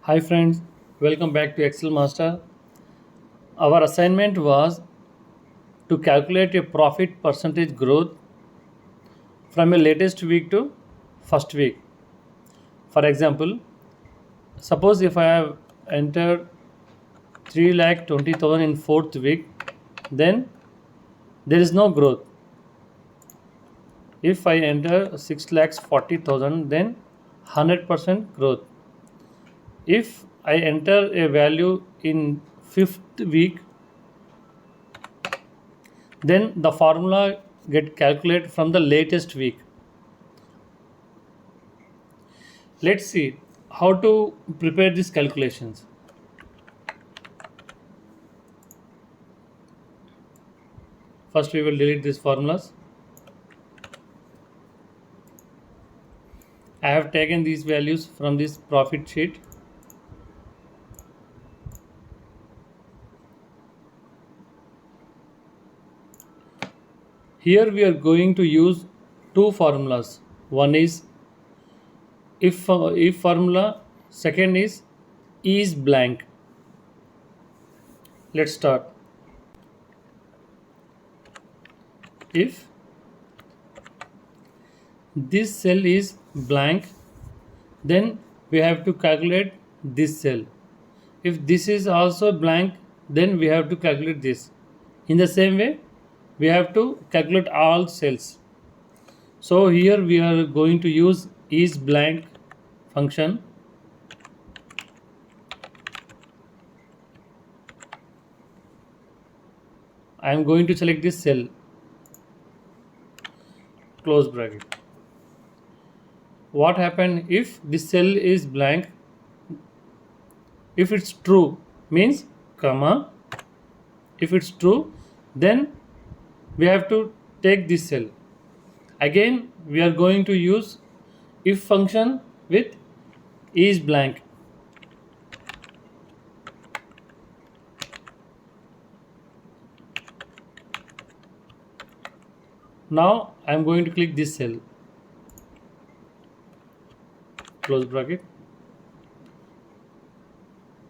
Hi friends, welcome back to Excel Master. Our assignment was to calculate a profit percentage growth from a latest week to first week. For example, suppose if I have entered 3,20,000 in fourth week, then there is no growth. If I enter 6,40,000, then 100% growth. If I enter a value in fifth week, then the formula get calculated from the latest week. Let's see how to prepare these calculations. First we will delete these formulas. I have taken these values from this profit sheet. Here we are going to use two formulas. One is if formula, second is blank. Let's start. If this cell is blank, then we have to calculate this cell. If this is also blank, then we have to calculate this. In the same way, we have to calculate all cells. So here we are going to use is blank function. I am going to select this cell, close bracket. What happened if this cell is blank? If it's true, means comma. If it's true, then we have to take this cell. Again, we are going to use if function with is blank. Now I am going to click this cell, close bracket,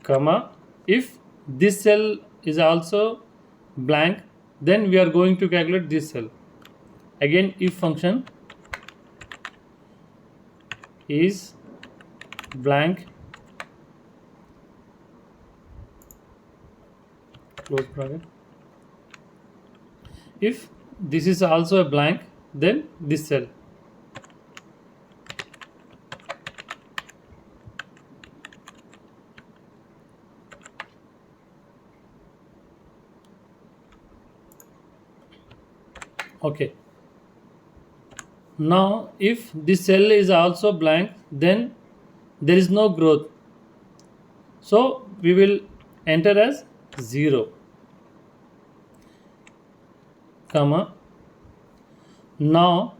comma. If this cell is also blank, then we are going to calculate this cell. Again, if function is blank, close bracket. If this is also a blank, then this cell. Okay. Now if this cell is also blank, then there is no growth. So we will enter as 0, comma. Now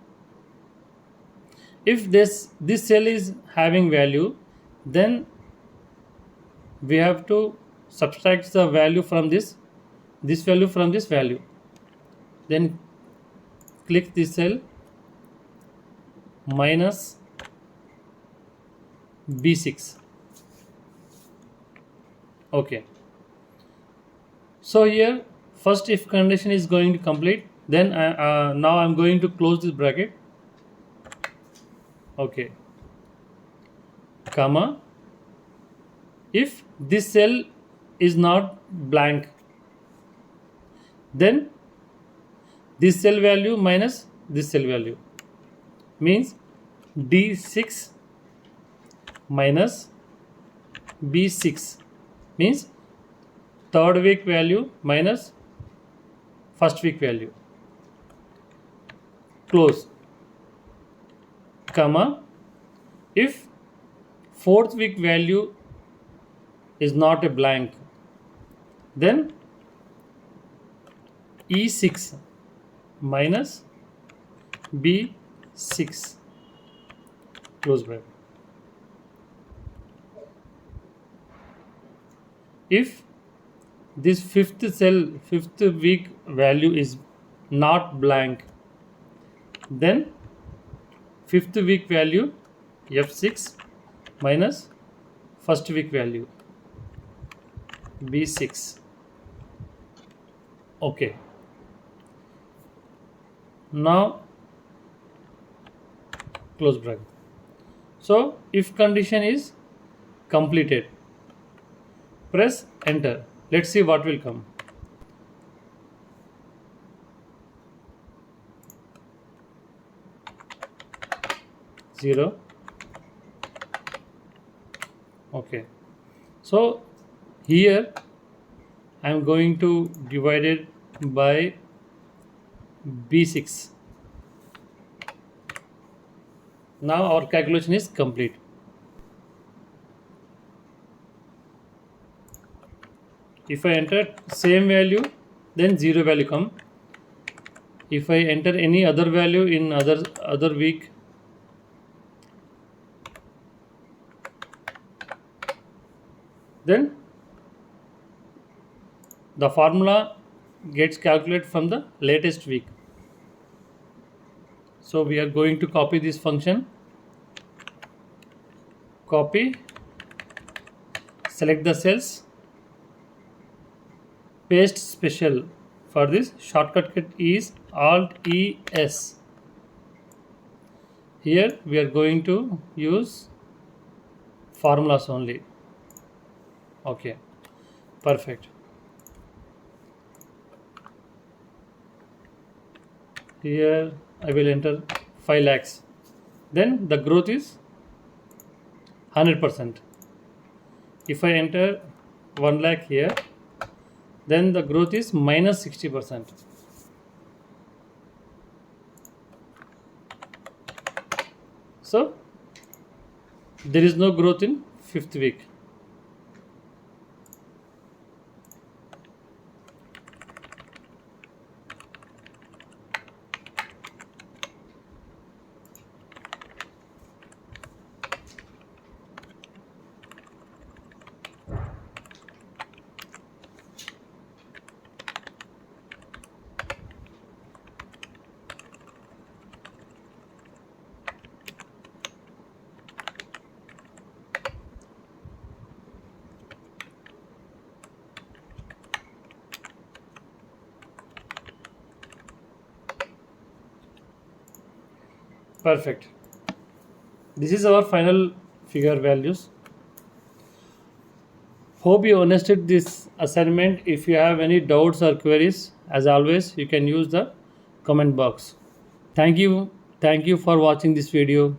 if this cell is having value, then we have to subtract the value from this value from this value. Then click this cell, minus B6. Okay. So here first if condition is going to complete, then now I'm going to close this bracket. Okay, comma. If this cell is not blank, then this cell value minus this cell value, means D6 minus B6, means third week value minus first week value, close, comma. If fourth week value is not a blank, then E6 minus B6, close bracket. If this fifth week value is not blank, then fifth week value F6 minus first week value B6. Okay, now close bracket. So if condition is completed, press enter. Let's see what will come. Zero. Okay, so here I am going to divide it by B6. Now our calculation is complete. If I enter same value, then zero value come. If I enter any other value in other week, then the formula gets calculated from the latest week. So we are going to copy this function, copy, select the cells, paste special. For this shortcut is Alt ES. Here we are going to use formulas only. Okay, perfect. Here I will enter 5 lakhs. Then the growth is 100%. If I enter 1 lakh here, then the growth is minus 60%. So there is no growth in 5th week. Perfect. This is our final figure values. Hope you understood this assignment. If you have any doubts or queries, as always, you can use the comment box. Thank you. Thank you for watching this video.